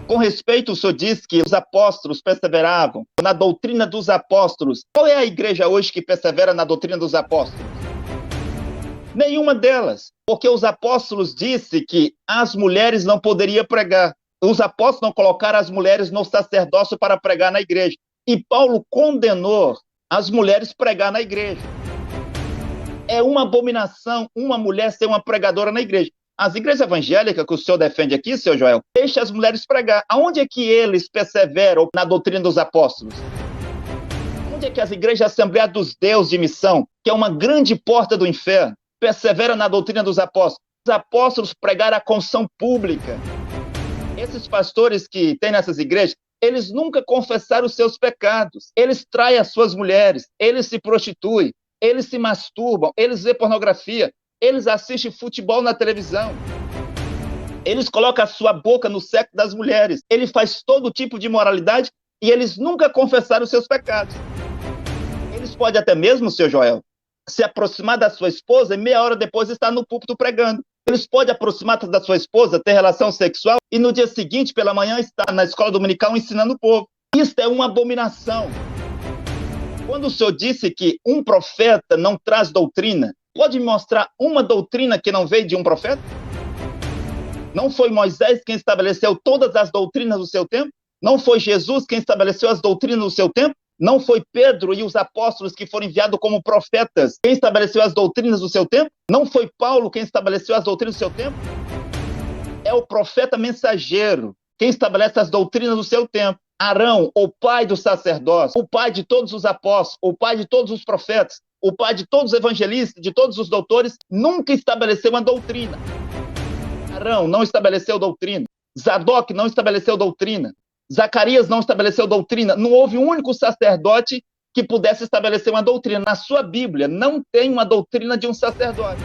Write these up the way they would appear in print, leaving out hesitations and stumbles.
Com respeito, o senhor disse que os apóstolos perseveravam na doutrina dos apóstolos. Qual é a igreja hoje que persevera na doutrina dos apóstolos? Nenhuma delas, porque os apóstolos disseram que as mulheres não poderiam pregar. Os apóstolos não colocaram as mulheres no sacerdócio para pregar na igreja. E Paulo condenou as mulheres pregar na igreja. É uma abominação uma mulher ser uma pregadora na igreja. As igrejas evangélicas que o senhor defende aqui, senhor Joel, deixa as mulheres pregar. Aonde é que eles perseveram na doutrina dos apóstolos? Onde é que as igrejas Assembleia dos Deus de Missão, que é uma grande porta do inferno, persevera na doutrina dos apóstolos? Os apóstolos pregaram a confissão pública. Esses pastores que tem nessas igrejas, eles nunca confessaram os seus pecados. Eles traem as suas mulheres, eles se prostituem, eles se masturbam, eles vêem pornografia, eles assistem futebol na televisão. Eles colocam a sua boca no sexo das mulheres. Ele faz todo tipo de imoralidade e eles nunca confessaram os seus pecados. Eles podem até mesmo, senhor Joel, se aproximar da sua esposa e meia hora depois estar no púlpito pregando. Eles podem aproximar da sua esposa, ter relação sexual e no dia seguinte, pela manhã, estar na escola dominical ensinando o povo. Isso é uma abominação. Quando o senhor disse que um profeta não traz doutrina, pode me mostrar uma doutrina que não veio de um profeta? Não foi Moisés quem estabeleceu todas as doutrinas do seu tempo? Não foi Jesus quem estabeleceu as doutrinas do seu tempo? Não foi Pedro e os apóstolos que foram enviados como profetas quem estabeleceu as doutrinas do seu tempo? Não foi Paulo quem estabeleceu as doutrinas do seu tempo? É o profeta mensageiro quem estabelece as doutrinas do seu tempo. Arão, o pai do sacerdócio, o pai de todos os apóstolos, o pai de todos os profetas, o pai de todos os evangelistas, de todos os doutores, nunca estabeleceu uma doutrina. Arão não estabeleceu doutrina. Zadok não estabeleceu doutrina. Zacarias não estabeleceu doutrina. Não houve um único sacerdote que pudesse estabelecer uma doutrina. Na sua Bíblia não tem uma doutrina de um sacerdote.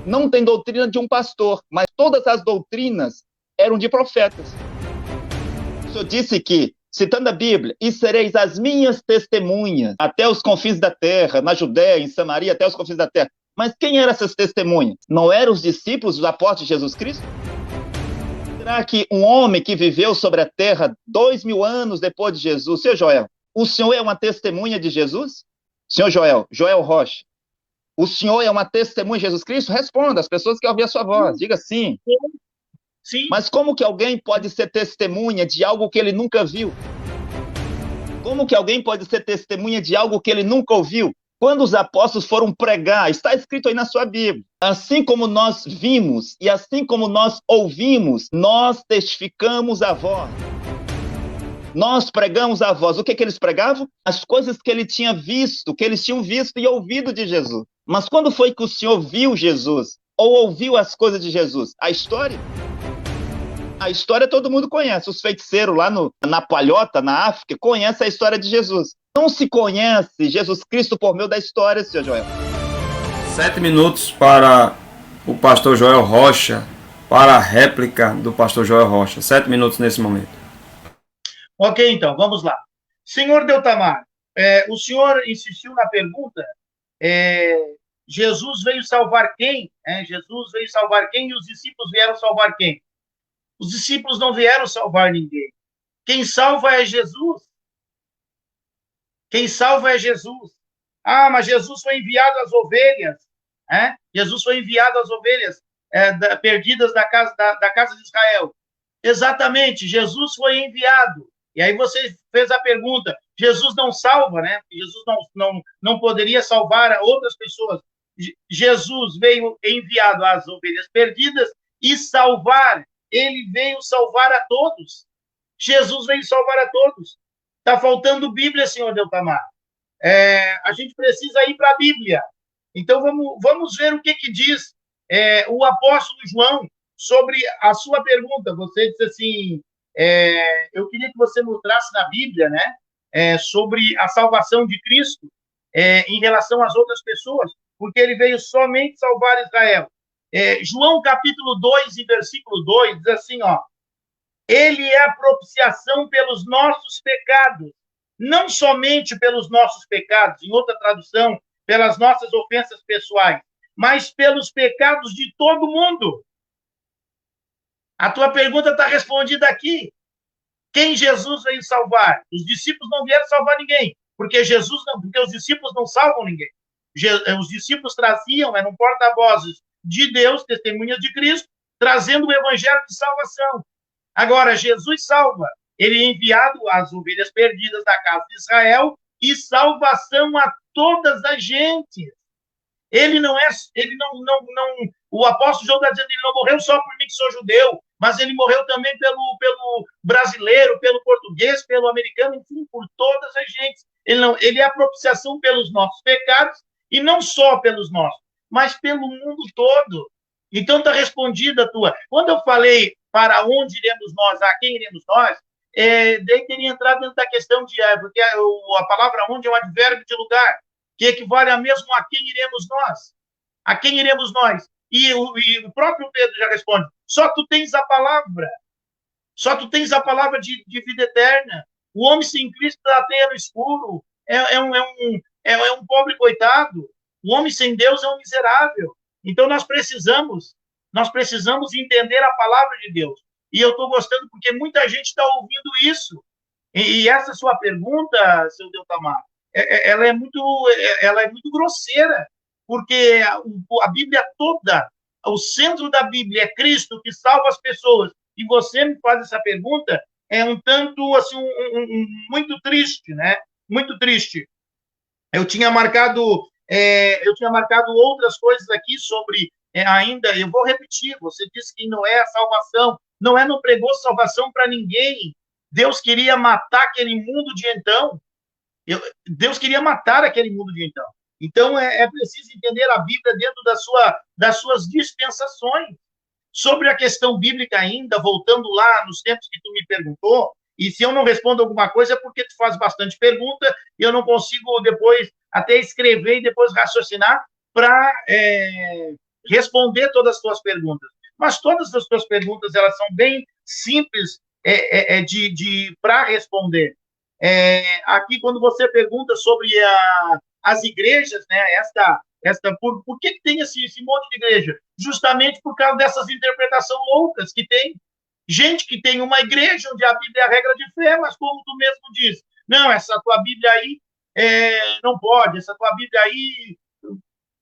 Não tem doutrina de um pastor, mas todas as doutrinas eram de profetas. O senhor disse que, citando a Bíblia, e sereis as minhas testemunhas até os confins da terra, na Judéia, em Samaria, até os confins da terra. Mas quem eram essas testemunhas? Não eram os discípulos dos apóstolos de Jesus Cristo? Será que um homem que viveu sobre a terra 2000 anos depois de Jesus, senhor Joel, o senhor é uma testemunha de Jesus? Senhor Joel, Joel Rocha, o senhor é uma testemunha de Jesus Cristo? Responda, as pessoas querem ouvir a sua voz, diga sim. Sim. Mas como que alguém pode ser testemunha de algo que ele nunca viu? Como que alguém pode ser testemunha de algo que ele nunca ouviu? Quando os apóstolos foram pregar, está escrito aí na sua Bíblia, assim como nós vimos e assim como nós ouvimos, nós testificamos a voz. Nós pregamos a voz. O que eles pregavam? As coisas que ele tinha visto, que eles tinham visto e ouvido de Jesus. Mas quando foi que o senhor viu Jesus? Ou ouviu as coisas de Jesus? A história? A história todo mundo conhece. Os feiticeiros lá na Palhota, na África, conhecem a história de Jesus. Não se conhece Jesus Cristo por meio da história, senhor Joel. 7 minutos para o pastor Joel Rocha, para a réplica do pastor Joel Rocha. 7 minutos nesse momento. Ok, então, vamos lá. Senhor Deltamar, o senhor insistiu na pergunta, Jesus veio salvar quem? Jesus veio salvar quem e os discípulos vieram salvar quem? Os discípulos não vieram salvar ninguém. Quem salva é Jesus. Quem salva é Jesus. Ah, mas Jesus foi enviado às ovelhas. Jesus foi enviado às ovelhas perdidas da casa de Israel. Exatamente, Jesus foi enviado. E aí você fez a pergunta, Jesus não salva, né? Jesus não poderia salvar outras pessoas. Jesus veio enviado às ovelhas perdidas e salvar. Ele veio salvar a todos. Jesus veio salvar a todos. Está faltando Bíblia, senhor Deltamar. A gente precisa ir para a Bíblia. Então, vamos ver o que diz o apóstolo João sobre a sua pergunta. Você disse assim, eu queria que você mostrasse na Bíblia, né, sobre a salvação de Cristo em relação às outras pessoas, porque ele veio somente salvar Israel. João capítulo 2 e versículo 2 diz assim, ó, ele é a propiciação pelos nossos pecados, não somente pelos nossos pecados, em outra tradução, pelas nossas ofensas pessoais, mas pelos pecados de todo mundo. A tua pergunta está respondida aqui. Quem Jesus veio salvar? Os discípulos não vieram salvar ninguém, porque os discípulos não salvam ninguém. Os discípulos traziam, eram porta-vozes de Deus, testemunhas de Cristo, trazendo o evangelho de salvação. Agora, Jesus salva. Ele é enviado às ovelhas perdidas da casa de Israel e salvação a todas as gentes. O apóstolo João está dizendo que ele não morreu só por mim que sou judeu, mas ele morreu também pelo brasileiro, pelo português, pelo americano, enfim, por todas as gentes. Ele é a propiciação pelos nossos pecados, e não só pelos nossos, mas pelo mundo todo. Então está respondida a tua. Quando eu falei para onde iremos nós, a quem iremos nós, daí teria entrado dentro da questão de... Porque a palavra onde é um advérbio de lugar, que equivale a mesmo a quem iremos nós. A quem iremos nós? E o próprio Pedro já responde, só tu tens a palavra. Só tu tens a palavra de vida eterna. O homem sem Cristo está no escuro. É um pobre coitado. O homem sem Deus é um miserável. Então nós precisamos entender a palavra de Deus. E eu estou gostando porque muita gente está ouvindo isso. E essa sua pergunta, seu Deltamar, ela é muito grosseira, porque a Bíblia toda, o centro da Bíblia é Cristo que salva as pessoas. E você me faz essa pergunta, é um tanto assim, muito triste, né? Muito triste. Eu tinha marcado outras coisas aqui sobre ainda. Eu vou repetir. Você disse que não é a salvação, não pregou salvação para ninguém. Deus queria matar aquele mundo de então. Deus queria matar aquele mundo de então. Então, é preciso entender a Bíblia dentro das suas dispensações. Sobre a questão bíblica ainda, voltando lá nos tempos que tu me perguntou, e se eu não respondo alguma coisa é porque tu faz bastante pergunta e eu não consigo depois até escrever e depois raciocinar para responder todas as tuas perguntas. Mas todas as tuas perguntas, elas são bem simples para responder. Aqui, quando você pergunta sobre as igrejas, né, por que tem esse monte de igreja? Justamente por causa dessas interpretações loucas que tem. Gente que tem uma igreja onde a Bíblia é a regra de fé, mas como tu mesmo diz, não, essa tua Bíblia aí não pode, essa tua Bíblia aí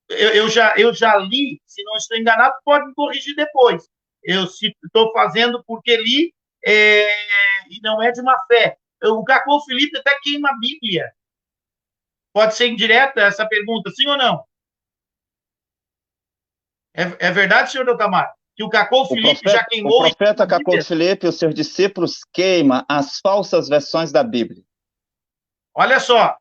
eu já li, se não estou enganado, pode me corrigir depois. Eu estou fazendo porque li e não é de uma fé. O Cacô Felipe até queima a Bíblia. Pode ser indireta essa pergunta, sim ou não? É verdade, senhor Deltamar? Que o Cacô Felipe já queimou... O profeta Cacô Felipe e os seus discípulos queima as falsas versões da Bíblia. Olha só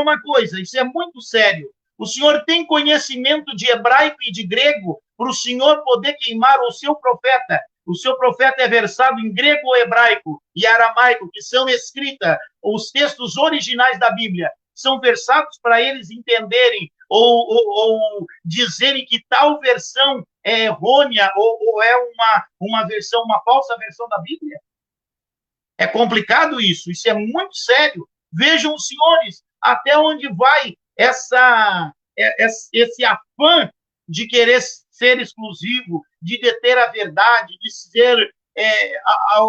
uma coisa, isso é muito sério. O senhor tem conhecimento de hebraico e de grego para o senhor poder queimar o seu profeta? O seu profeta é versado em grego, hebraico e aramaico, que são escritas, os textos originais da Bíblia, são versados para eles entenderem ou dizerem que tal versão é errônea ou é uma falsa versão da Bíblia? É complicado isso é muito sério. Vejam, os senhores, até onde vai esse afã de querer ser exclusivo, de deter a verdade, de ser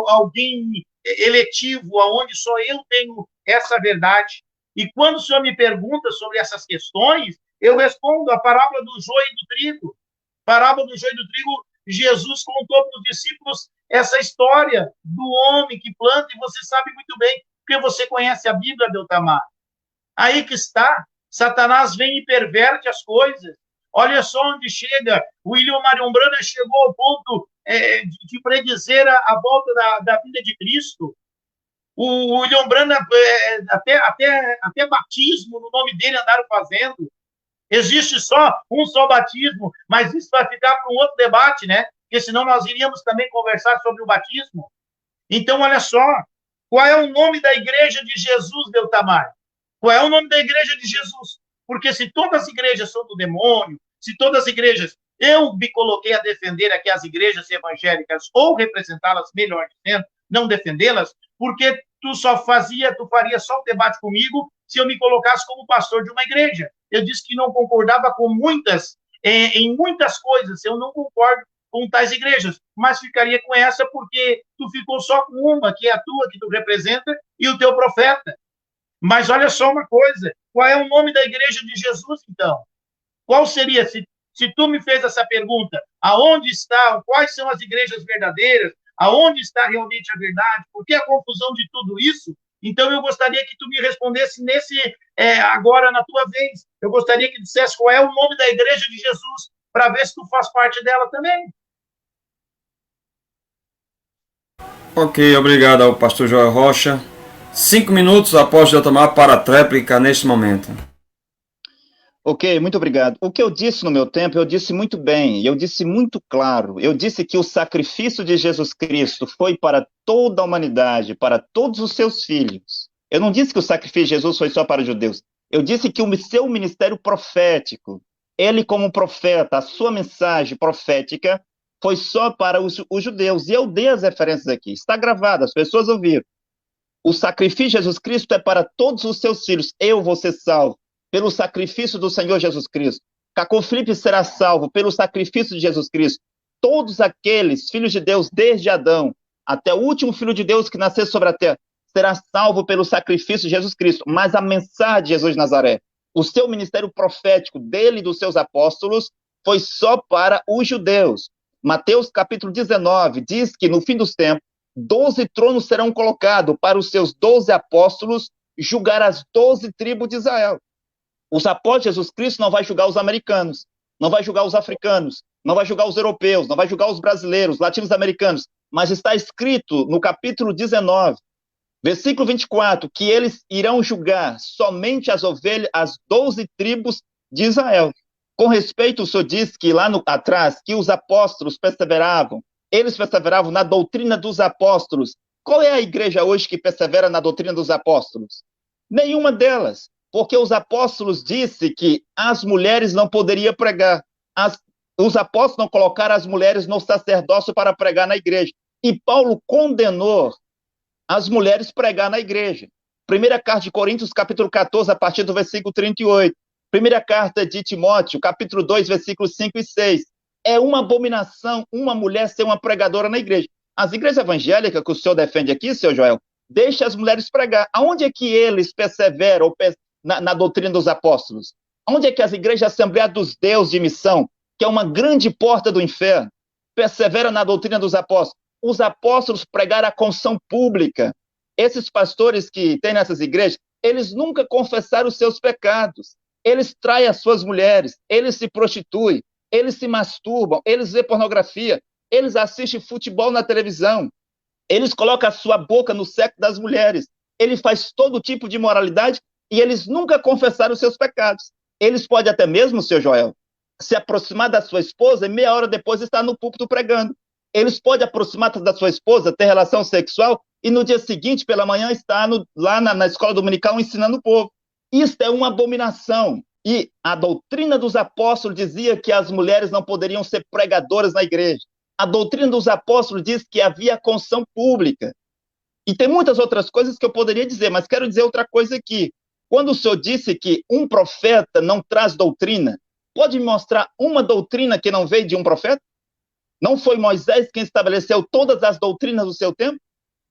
alguém eletivo, aonde só eu tenho essa verdade. E quando o senhor me pergunta sobre essas questões, eu respondo a parábola do joio e do trigo. Parábola do joio e do trigo, Jesus contou para os discípulos essa história do homem que planta, e você sabe muito bem, porque você conhece a Bíblia, Deltamar. Aí que está, Satanás vem e perverte as coisas. Olha só onde chega. O William Marion Branham chegou ao ponto de predizer a volta da vinda de Cristo. O William Branham, até batismo no nome dele andaram fazendo. Existe só batismo, mas isso vai ficar para um outro debate, né? Porque senão nós iríamos também conversar sobre o batismo. Então, olha só, qual é o nome da igreja de Jesus, Deltamar? Qual é o nome da igreja de Jesus? Porque se todas as igrejas são do demônio, se todas as igrejas... Eu me coloquei a defender aqui as igrejas evangélicas, ou representá-las, melhor dizendo, não defendê-las, porque tu faria só um debate comigo se eu me colocasse como pastor de uma igreja. Eu disse que não concordava com em muitas coisas, eu não concordo com tais igrejas, mas ficaria com essa porque tu ficou só com uma, que é a tua, que tu representa, e o teu profeta. Mas olha só uma coisa, qual é o nome da igreja de Jesus, então? Qual seria, se tu me fez essa pergunta, aonde está, quais são as igrejas verdadeiras, aonde está realmente a verdade, por que a confusão de tudo isso? Então, eu gostaria que tu me respondesse agora na tua vez. Eu gostaria que dissesse qual é o nome da igreja de Jesus, para ver se tu faz parte dela também. Ok, obrigado ao pastor Joel Rocha. 5 minutos após eu tomar para a tréplica neste momento. Ok, muito obrigado. O que eu disse no meu tempo, eu disse muito bem, eu disse muito claro. Eu disse que o sacrifício de Jesus Cristo foi para toda a humanidade, para todos os seus filhos. Eu não disse que o sacrifício de Jesus foi só para os judeus. Eu disse que o seu ministério profético, ele como profeta, a sua mensagem profética foi só para os judeus. E eu dei as referências aqui. Está gravado, as pessoas ouviram. O sacrifício de Jesus Cristo é para todos os seus filhos. Eu vou ser salvo pelo sacrifício do Senhor Jesus Cristo. Cacô Felipe será salvo pelo sacrifício de Jesus Cristo. Todos aqueles filhos de Deus, desde Adão até o último filho de Deus que nasceu sobre a terra, será salvo pelo sacrifício de Jesus Cristo. Mas a mensagem de Jesus de Nazaré, o seu ministério profético dele e dos seus apóstolos, foi só para os judeus. Mateus capítulo 19 diz que no fim dos tempos, 12 tronos serão colocados para os seus 12 apóstolos julgar as 12 tribos de Israel. Os apóstolos de Jesus Cristo não vai julgar os americanos, não vai julgar os africanos, não vai julgar os europeus, não vai julgar os brasileiros, latinos-americanos, mas está escrito no capítulo 19, versículo 24, que eles irão julgar somente as ovelhas, as 12 tribos de Israel. Com respeito, o senhor disse que lá atrás, que os apóstolos perseveravam, eles perseveravam na doutrina dos apóstolos. Qual é a igreja hoje que persevera na doutrina dos apóstolos? Nenhuma delas. Porque os apóstolos disseram que as mulheres não poderiam pregar. Os apóstolos não colocaram as mulheres no sacerdócio para pregar na igreja. E Paulo condenou as mulheres pregar na igreja. Primeira carta de Coríntios, capítulo 14, a partir do versículo 38. Primeira carta de Timóteo, capítulo 2, versículos 5 e 6. É uma abominação uma mulher ser uma pregadora na igreja. As igrejas evangélicas que o senhor defende aqui, senhor Joel, deixa as mulheres pregar. Aonde é que eles perseveram na doutrina dos apóstolos? Onde é que as igrejas Assembleia dos Deus de Missão, que é uma grande porta do inferno, persevera na doutrina dos apóstolos? Os apóstolos pregaram a confissão pública. Esses pastores que tem nessas igrejas, eles nunca confessaram os seus pecados. Eles traem as suas mulheres, eles se prostituem, eles se masturbam, eles vêem pornografia, eles assistem futebol na televisão, eles colocam a sua boca no sexo das mulheres, eles fazem todo tipo de imoralidade e eles nunca confessaram os seus pecados. Eles podem até mesmo, seu Joel, se aproximar da sua esposa e meia hora depois estar no púlpito pregando. Eles podem aproximar da sua esposa, ter relação sexual e no dia seguinte, pela manhã, estar lá na escola dominical ensinando o povo. Isso é uma abominação. E a doutrina dos apóstolos dizia que as mulheres não poderiam ser pregadoras na igreja. A doutrina dos apóstolos diz que havia confissão pública. E tem muitas outras coisas que eu poderia dizer, mas quero dizer outra coisa aqui. Quando o senhor disse que um profeta não traz doutrina, pode me mostrar uma doutrina que não veio de um profeta? Não foi Moisés quem estabeleceu todas as doutrinas do seu tempo?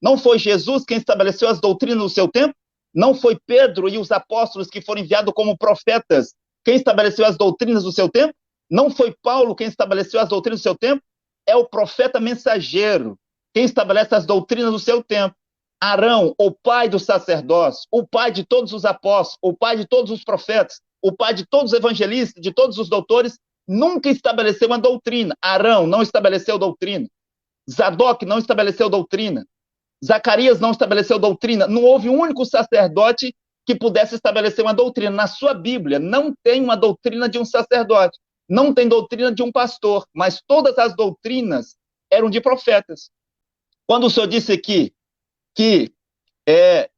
Não foi Jesus quem estabeleceu as doutrinas do seu tempo? Não foi Pedro e os apóstolos que foram enviados como profetas quem estabeleceu as doutrinas do seu tempo? Não foi Paulo quem estabeleceu as doutrinas do seu tempo? É o profeta mensageiro quem estabelece as doutrinas do seu tempo. Arão, o pai do sacerdócio, o pai de todos os apóstolos, o pai de todos os profetas, o pai de todos os evangelistas, de todos os doutores, nunca estabeleceu uma doutrina. Arão não estabeleceu doutrina. Zadok não estabeleceu doutrina. Zacarias não estabeleceu doutrina. Não houve um único sacerdote que pudesse estabelecer uma doutrina. Na sua Bíblia não tem uma doutrina de um sacerdote, não tem doutrina de um pastor, mas todas as doutrinas eram de profetas. Quando o senhor disse aqui que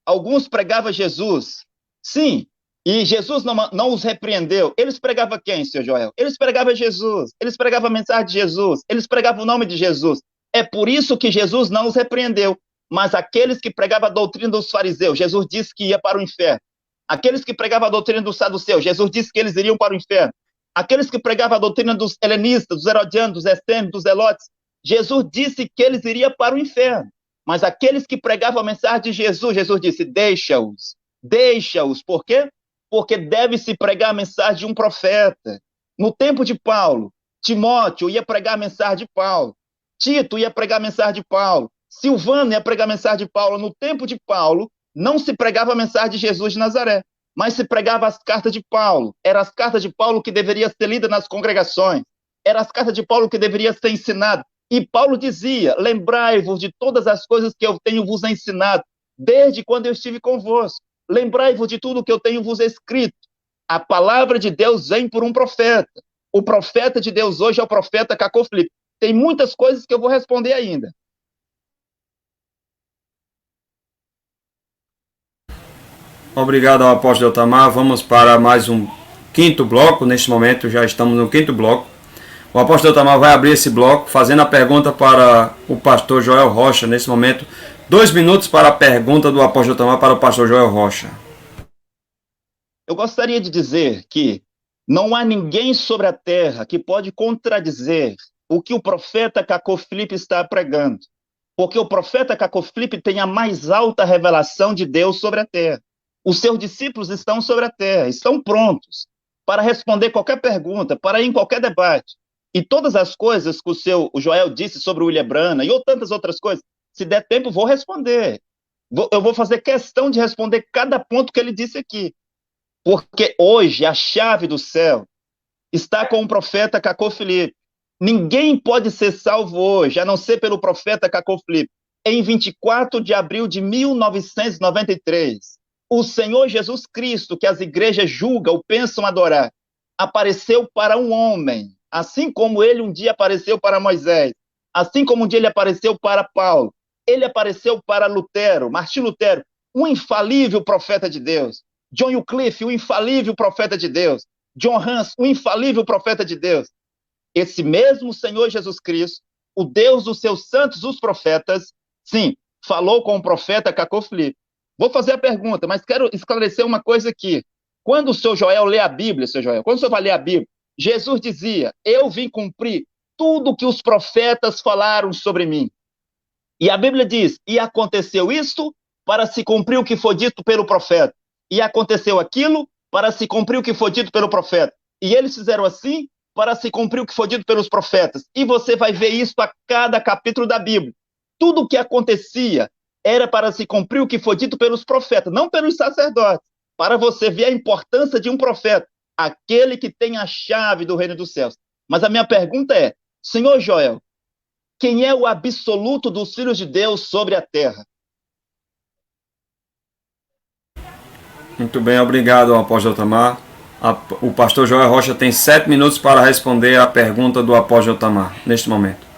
alguns pregavam Jesus, sim, e Jesus não os repreendeu. Eles pregavam quem, senhor Joel? Eles pregavam Jesus, eles pregavam a mensagem de Jesus, eles pregavam o nome de Jesus. É por isso que Jesus não os repreendeu. Mas aqueles que pregavam a doutrina dos fariseus, Jesus disse que ia para o inferno. Aqueles que pregavam a doutrina dos saduceus, Jesus disse que eles iriam para o inferno. aqueles que pregavam a doutrina dos helenistas, dos herodianos, dos essênios, dos zelotes, Jesus disse que eles iriam para o inferno. Mas aqueles que pregavam a mensagem de Jesus, Jesus disse, deixa-os. Deixa-os. Por quê? Porque deve-se pregar a mensagem de um profeta. No tempo de Paulo, Timóteo ia pregar a mensagem de Paulo. Tito ia pregar a mensagem de Paulo. Silvano ia pregar a mensagem de Paulo. No tempo de Paulo, não se pregava a mensagem de Jesus de Nazaré, mas se pregava as cartas de Paulo. Eram as cartas de Paulo que deveriam ser lidas nas congregações. Eram as cartas de Paulo que deveriam ser ensinadas. E Paulo dizia, lembrai-vos de todas as coisas que eu tenho vos ensinado, desde quando eu estive convosco. Lembrai-vos de tudo que eu tenho vos escrito. A palavra de Deus vem por um profeta. O profeta de Deus hoje é o profeta Cacô Filipe. Tem muitas coisas que eu vou responder ainda. Obrigado ao apóstolo Eltamar. Vamos para mais um quinto bloco. Neste momento já estamos no quinto bloco. O apóstolo Eltamar vai abrir esse bloco fazendo a pergunta para o pastor Joel Rocha. Nesse momento, 2 minutos para a pergunta do apóstolo Eltamar para o pastor Joel Rocha. Eu gostaria de dizer que não há ninguém sobre a terra que pode contradizer o que o profeta Cacô Filipe está pregando. Porque o profeta Cacô Filipe tem a mais alta revelação de Deus sobre a terra. Os seus discípulos estão sobre a terra, estão prontos para responder qualquer pergunta, para ir em qualquer debate. E todas as coisas que o Joel disse sobre o William Branham e tantas outras coisas, se der tempo, vou responder. Eu vou fazer questão de responder cada ponto que ele disse aqui. Porque hoje a chave do céu está com o profeta Cacô Filipe. Ninguém pode ser salvo hoje, a não ser pelo profeta Cacô Filipe. Em 24 de abril de 1993, o Senhor Jesus Cristo, que as igrejas julgam ou pensam adorar, apareceu para um homem, assim como ele um dia apareceu para Moisés, assim como um dia ele apareceu para Paulo, ele apareceu para Lutero, Martim Lutero, um infalível profeta de Deus. John Wycliffe, o infalível profeta de Deus. John Hus, o infalível profeta de Deus. Esse mesmo Senhor Jesus Cristo, o Deus dos seus santos, os profetas, sim, falou com o profeta Cacô Filipe. Vou fazer a pergunta, mas quero esclarecer uma coisa aqui. Quando o seu Joel lê a Bíblia, quando o senhor vai ler a Bíblia, Jesus dizia, eu vim cumprir tudo que os profetas falaram sobre mim. E a Bíblia diz, e aconteceu isto para se cumprir o que foi dito pelo profeta. E aconteceu aquilo para se cumprir o que foi dito pelo profeta. E eles fizeram assim para se cumprir o que foi dito pelos profetas. E você vai ver isso a cada capítulo da Bíblia. Tudo o que acontecia era para se cumprir o que foi dito pelos profetas, não pelos sacerdotes. Para você ver a importância de um profeta, aquele que tem a chave do reino dos céus. Mas a minha pergunta é, Senhor Joel, quem é o absoluto dos filhos de Deus sobre a terra? Muito bem, obrigado, apóstolo Eltamar. O pastor Joel Rocha tem 7 minutos para responder a pergunta do apóstolo Eltamar, neste momento.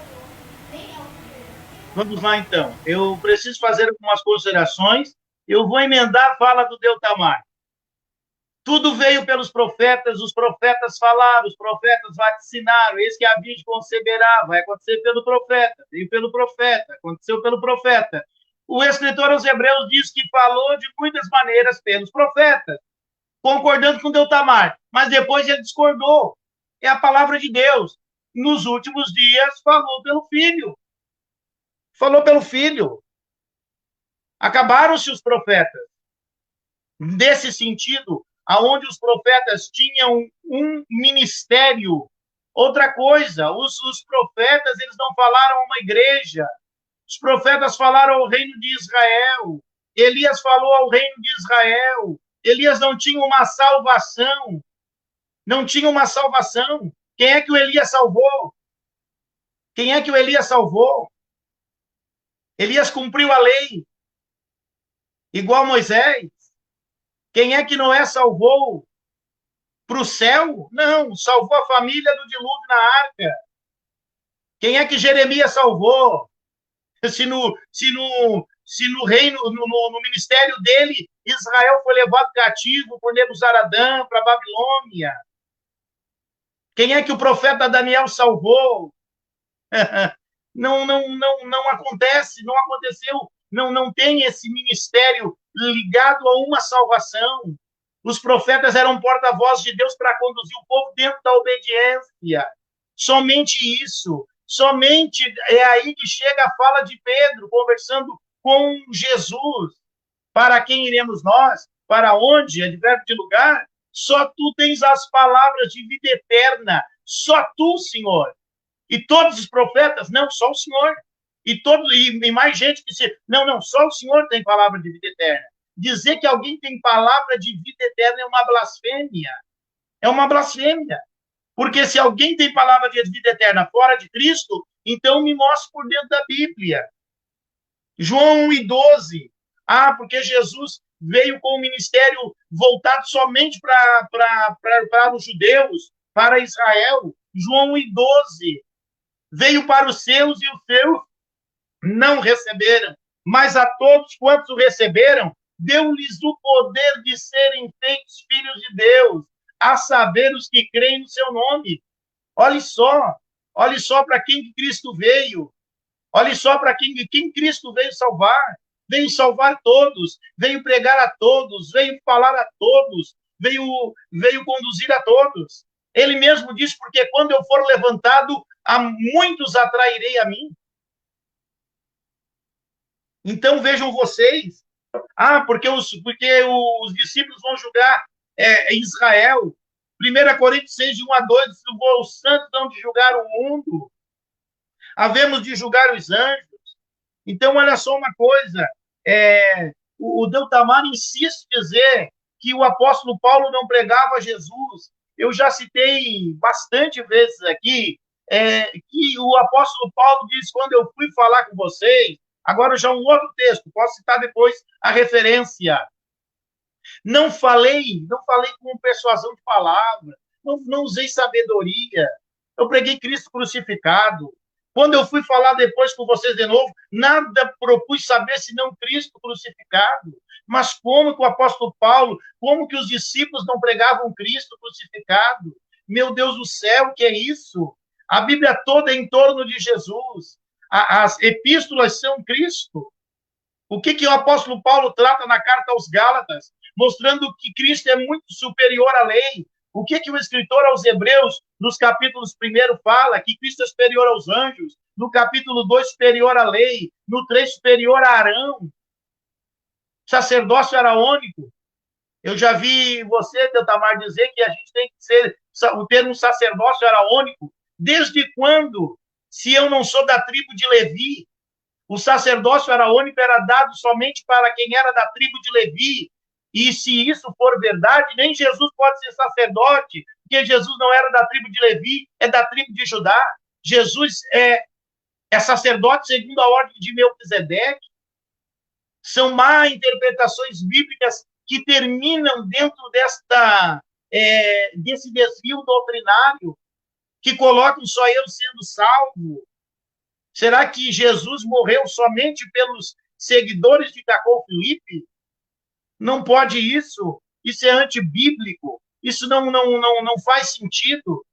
Vamos lá, então. Eu preciso fazer algumas considerações. Eu vou emendar a fala do Eltamar. Tudo veio pelos profetas, os profetas falaram, os profetas vaticinaram, eis que a virgem conceberá, vai acontecer pelo profeta, veio pelo profeta, aconteceu pelo profeta. O escritor aos Hebreus diz que falou de muitas maneiras pelos profetas, concordando com Eltamar, mas depois ele discordou. É a palavra de Deus. Nos últimos dias, falou pelo Filho. Falou pelo Filho. Acabaram-se os profetas. Nesse sentido, aonde os profetas tinham um ministério. Outra coisa, os profetas, eles não falaram a uma igreja. Os profetas falaram ao reino de Israel. Elias falou ao reino de Israel. Elias não tinha uma salvação. Não tinha uma salvação. Quem é que o Elias salvou? Quem é que o Elias salvou? Elias cumpriu a lei, igual Moisés. Quem é que Noé salvou? Para o céu? Não, salvou a família do dilúvio na arca. Quem é que Jeremias salvou? Se no reino, no ministério dele, Israel foi levado cativo por Nebuzaradã para a Babilônia. Quem é que o profeta Daniel salvou? Não acontece, não aconteceu, não tem esse ministério ligado a uma salvação. Os profetas eram porta-voz de Deus para conduzir o povo dentro da obediência. Somente isso. Somente é aí que chega a fala de Pedro, conversando com Jesus. Para quem iremos nós? Para onde? Advérbio de lugar? Só tu tens as palavras de vida eterna. Só tu, Senhor. E todos os profetas? Não, só o Senhor. E mais gente que se... Não, só o Senhor tem palavra de vida eterna. Dizer que alguém tem palavra de vida eterna é uma blasfêmia. É uma blasfêmia. Porque se alguém tem palavra de vida eterna fora de Cristo, então me mostre por dentro da Bíblia. João 1:12. Porque Jesus veio com o ministério voltado somente para os judeus, para Israel. João 1:12. Veio para os seus e os seus não receberam. Mas a todos quantos o receberam, deu-lhes o poder de serem feitos filhos de Deus, a saber, os que creem no seu nome. Olhe só para quem Cristo veio. Olhe só para quem Cristo veio salvar. Veio salvar todos, veio pregar a todos, veio falar a todos, veio conduzir a todos. Ele mesmo diz, porque quando eu for levantado, a muitos atrairei a mim. Então vejam vocês, porque os discípulos vão julgar Israel. 1 Coríntios 6:1-2, os santos hão de julgar o mundo. Havemos de julgar os anjos. Então, olha só uma coisa, o Deltamar insiste em dizer que o apóstolo Paulo não pregava Jesus. Eu já citei bastante vezes aqui que o apóstolo Paulo diz, quando eu fui falar com vocês, agora já um outro texto, posso citar depois a referência. Não falei com persuasão de palavra, não usei sabedoria, eu preguei Cristo crucificado. Quando eu fui falar depois com vocês de novo, nada propus saber senão Cristo crucificado. Mas como que o apóstolo Paulo, como que os discípulos não pregavam Cristo crucificado? Meu Deus do céu, o que é isso? A Bíblia toda é em torno de Jesus. As epístolas são Cristo. O que o apóstolo Paulo trata na carta aos Gálatas? Mostrando que Cristo é muito superior à lei. O que o escritor aos Hebreus, nos capítulos 1, fala? Que Cristo é superior aos anjos. No capítulo 2, superior à lei. No 3, superior a Arão. Sacerdócio araônico. Eu já vi você, Deltamar, dizer que a gente tem que ser o termo sacerdócio araônico. Desde quando? Se eu não sou da tribo de Levi, o sacerdócio araônico era dado somente para quem era da tribo de Levi. E se isso for verdade, nem Jesus pode ser sacerdote, porque Jesus não era da tribo de Levi, é da tribo de Judá. Jesus é sacerdote segundo a ordem de Melquisedeque. São má interpretações bíblicas que terminam dentro desse desvio doutrinário, que colocam só eu sendo salvo. Será que Jesus morreu somente pelos seguidores de Cacau Filipe? Não pode isso. Isso é antibíblico. Isso não faz sentido.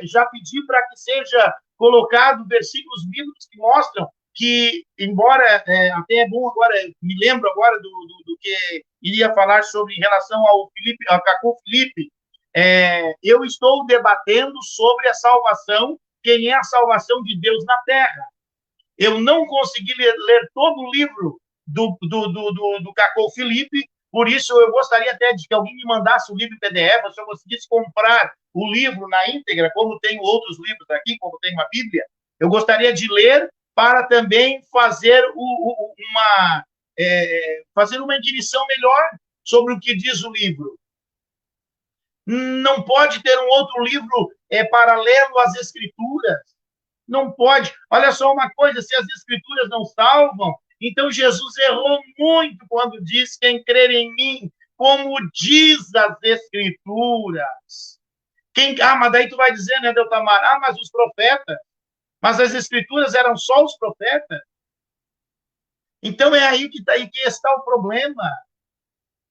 Já pedi para que seja colocado versículos bíblicos que mostram que, embora até é bom agora, me lembro agora do que iria falar sobre em relação ao Cacau Filipe, eu estou debatendo sobre a salvação, quem é a salvação de Deus na Terra. Eu não consegui ler todo o livro do Cacau Filipe, por isso eu gostaria até de que alguém me mandasse o livro em PDF, se eu conseguisse comprar o livro na íntegra, como tenho outros livros aqui, como tenho a Bíblia, eu gostaria de ler para também fazer uma inquirição melhor sobre o que diz o livro. Não pode ter um outro livro paralelo às Escrituras. Não pode. Olha só uma coisa, se as Escrituras não salvam, então Jesus errou muito quando diz: quem crer em mim, como diz as Escrituras. Mas daí tu vai dizer, né, Deltamar? Mas os profetas. Mas as Escrituras eram só os profetas. Então é aí que está o problema.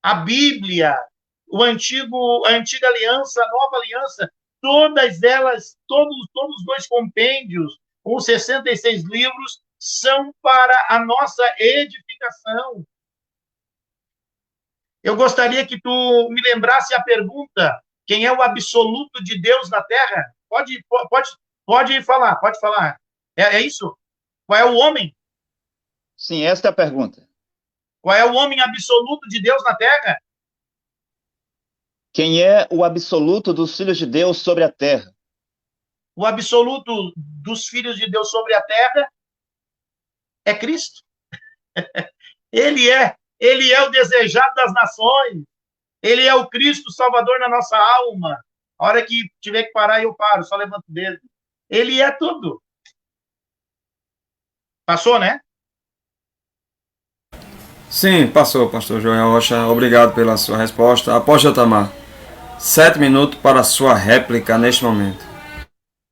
A Bíblia, a antiga aliança, a nova aliança, todas elas, todos os dois compêndios, com 66 livros, são para a nossa edificação. Eu gostaria que tu me lembrasse a pergunta: quem é o absoluto de Deus na Terra? Pode falar, pode falar. É isso? Qual é o homem? Sim, esta é a pergunta. Qual é o homem absoluto de Deus na Terra? Quem é o absoluto dos filhos de Deus sobre a terra? O absoluto dos filhos de Deus sobre a Terra é Cristo. Ele é o desejado das nações. Ele é o Cristo Salvador na nossa alma. A hora que tiver que parar, eu paro, só levanto o dedo. Ele é tudo. Passou, né? Sim, passou, pastor Joel Rocha. Obrigado pela sua resposta. Apóstolo Tamar, 7 minutos para a sua réplica neste momento.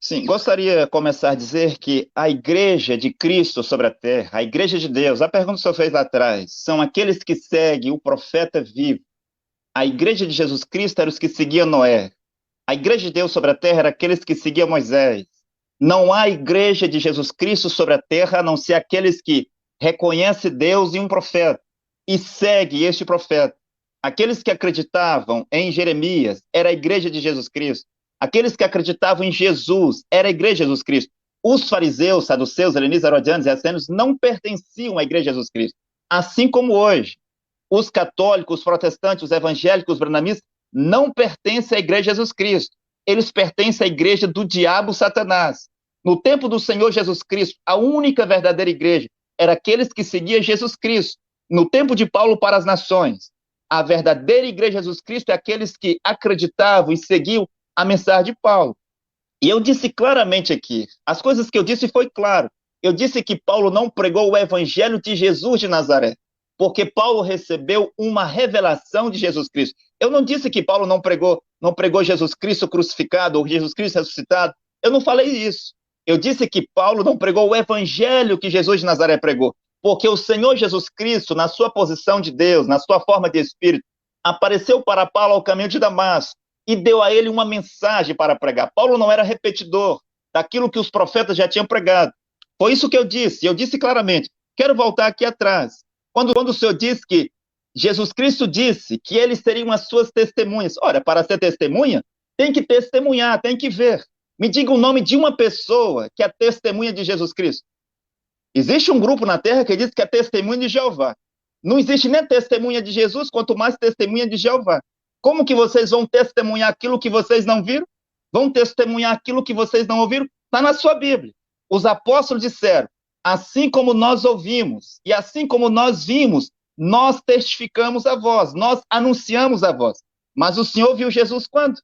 Sim, gostaria de começar a dizer que a igreja de Cristo sobre a terra, a igreja de Deus, a pergunta que o senhor fez lá atrás, são aqueles que seguem o profeta vivo. A igreja de Jesus Cristo era os que seguiam Noé. A igreja de Deus sobre a terra era aqueles que seguiam Moisés. Não há igreja de Jesus Cristo sobre a terra a não ser aqueles que reconhecem Deus e um profeta e seguem este profeta. Aqueles que acreditavam em Jeremias era a igreja de Jesus Cristo. Aqueles que acreditavam em Jesus era a igreja de Jesus Cristo. Os fariseus, saduceus, helenistas, herodianos e essênios não pertenciam à igreja de Jesus Cristo. Assim como hoje, os católicos, os protestantes, os evangélicos, os branamistas não pertencem à igreja de Jesus Cristo. Eles pertencem à igreja do diabo Satanás. No tempo do Senhor Jesus Cristo, a única verdadeira igreja era aqueles que seguiam Jesus Cristo. No tempo de Paulo para as nações, a verdadeira igreja de Jesus Cristo é aqueles que acreditavam e seguiam a mensagem de Paulo. E eu disse claramente aqui, as coisas que eu disse foi claro. Eu disse que Paulo não pregou o evangelho de Jesus de Nazaré, porque Paulo recebeu uma revelação de Jesus Cristo. Eu não disse que Paulo não pregou Jesus Cristo crucificado ou Jesus Cristo ressuscitado. Eu não falei isso. Eu disse que Paulo não pregou o evangelho que Jesus de Nazaré pregou, porque o Senhor Jesus Cristo, na sua posição de Deus, na sua forma de Espírito, apareceu para Paulo ao caminho de Damasco e deu a ele uma mensagem para pregar. Paulo não era repetidor daquilo que os profetas já tinham pregado. Foi isso que eu disse claramente. Quero voltar aqui atrás. Quando o Senhor disse que Jesus Cristo disse que eles seriam as suas testemunhas. Ora, para ser testemunha, tem que testemunhar, tem que ver. Me diga o nome de uma pessoa que é testemunha de Jesus Cristo. Existe um grupo na Terra que diz que é testemunha de Jeová. Não existe nem testemunha de Jesus, quanto mais testemunha de Jeová. Como que vocês vão testemunhar aquilo que vocês não viram? Vão testemunhar aquilo que vocês não ouviram? Está na sua Bíblia. Os apóstolos disseram, assim como nós ouvimos e assim como nós vimos, nós testificamos a vós, nós anunciamos a vós. Mas o Senhor viu Jesus quando?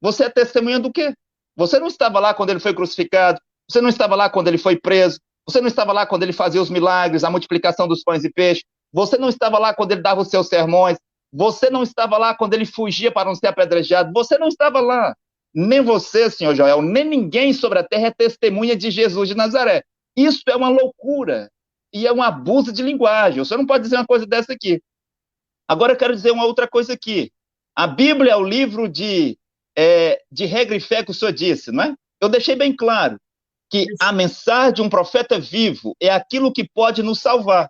Você é testemunha do quê? Você não estava lá quando ele foi crucificado, você não estava lá quando ele foi preso, você não estava lá quando ele fazia os milagres, a multiplicação dos pães e peixes, você não estava lá quando ele dava os seus sermões, você não estava lá quando ele fugia para não ser apedrejado, você não estava lá. Nem você, senhor Joel, nem ninguém sobre a terra é testemunha de Jesus de Nazaré. Isso é uma loucura e é um abuso de linguagem. Você não pode dizer uma coisa dessa aqui. Agora eu quero dizer uma outra coisa aqui. A Bíblia é o livro de regra e fé que o senhor disse, não é? Eu deixei bem claro que a mensagem de um profeta vivo é aquilo que pode nos salvar.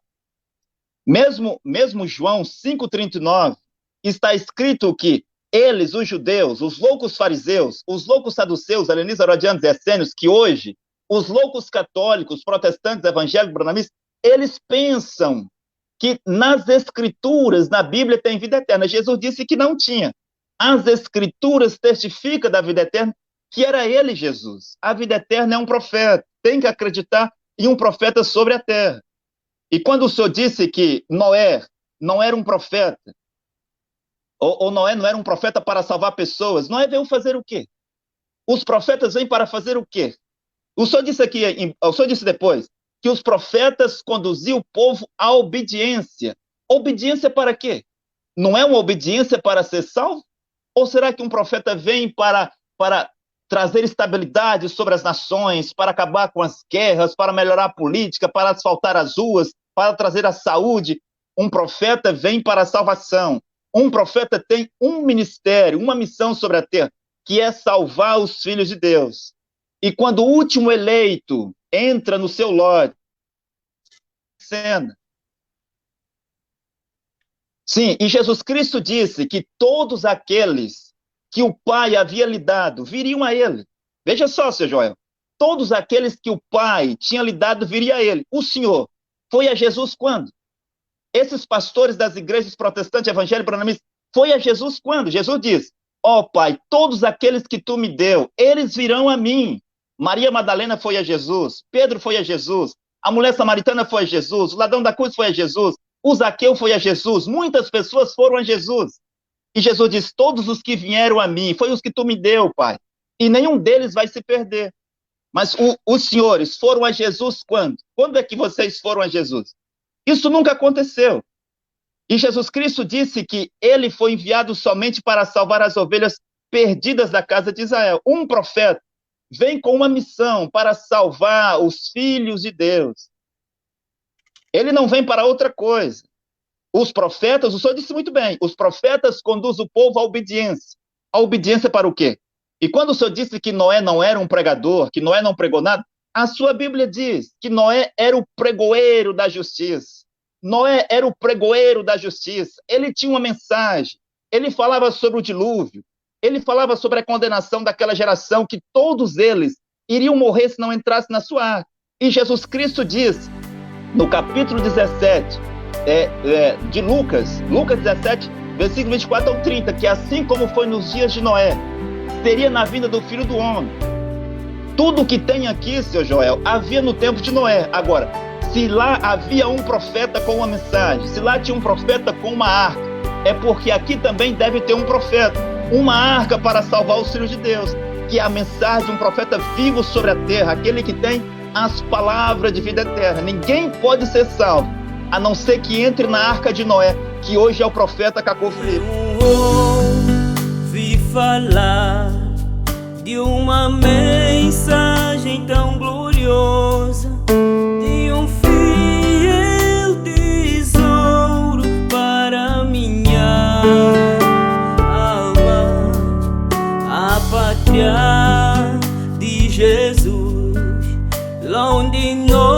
Mesmo João 5,39, está escrito que eles, os judeus, os loucos fariseus, os loucos saduceus, helenistas, herodianos e essênios, que hoje, os loucos católicos, protestantes, evangélicos, branamistas, eles pensam que nas escrituras, na Bíblia, tem vida eterna. Jesus disse que não tinha. As escrituras testificam da vida eterna, que era ele, Jesus. A vida eterna é um profeta. Tem que acreditar em um profeta sobre a terra. E quando o senhor disse que Noé não era um profeta, ou Noé não era um profeta para salvar pessoas, Noé veio fazer o quê? Os profetas vêm para fazer o quê? O senhor disse depois que os profetas conduziam o povo à obediência. Obediência para quê? Não é uma obediência para ser salvo? Ou será que um profeta vem para trazer estabilidade sobre as nações, para acabar com as guerras, para melhorar a política, para asfaltar as ruas, para trazer a saúde? Um profeta vem para a salvação. Um profeta tem um ministério, uma missão sobre a terra, que é salvar os filhos de Deus. E quando o último eleito entra no seu lote, Sim, e Jesus Cristo disse que todos aqueles que o Pai havia lhe dado viriam a ele. Veja só, seu Joel. Todos aqueles que o Pai tinha lhe dado viriam a ele. O Senhor foi a Jesus quando? Esses pastores das igrejas protestantes, evangélicos, brananistas, foi a Jesus quando? Jesus diz: ó Pai, todos aqueles que tu me deu, eles virão a mim. Maria Madalena foi a Jesus, Pedro foi a Jesus, a mulher samaritana foi a Jesus, o ladrão da cruz foi a Jesus, o Zaqueu foi a Jesus, muitas pessoas foram a Jesus. E Jesus diz: todos os que vieram a mim, foi os que tu me deu, Pai, e nenhum deles vai se perder. Mas os senhores foram a Jesus quando? Quando é que vocês foram a Jesus? Isso nunca aconteceu. E Jesus Cristo disse que ele foi enviado somente para salvar as ovelhas perdidas da casa de Israel. Um profeta vem com uma missão para salvar os filhos de Deus. Ele não vem para outra coisa. Os profetas, o Senhor disse muito bem, os profetas conduzem o povo à obediência. A obediência para o quê? E quando o Senhor disse que Noé não era um pregador, que Noé não pregou nada, a sua Bíblia diz que Noé era o pregoeiro da justiça. Noé era o pregoeiro da justiça. Ele tinha uma mensagem. Ele falava sobre o dilúvio. Ele falava sobre a condenação daquela geração, que todos eles iriam morrer se não entrasse na sua arca. E Jesus Cristo diz, no capítulo 17 de Lucas 17, versículo 24 ao 30, que assim como foi nos dias de Noé, seria na vinda do Filho do Homem. Tudo que tem aqui, seu Joel, havia no tempo de Noé. Agora, se lá havia um profeta com uma mensagem, se lá tinha um profeta com uma arca, é porque aqui também deve ter um profeta, uma arca para salvar os filhos de Deus, que é a mensagem de um profeta vivo sobre a terra, aquele que tem as palavras de vida eterna. Ninguém pode ser salvo, a não ser que entre na arca de Noé, que hoje é o profeta Cacô Filipe. Ouvi falar de uma mensagem tão gloriosa, de um fiel tesouro para minha alma, a pátria de Jesus, onde nós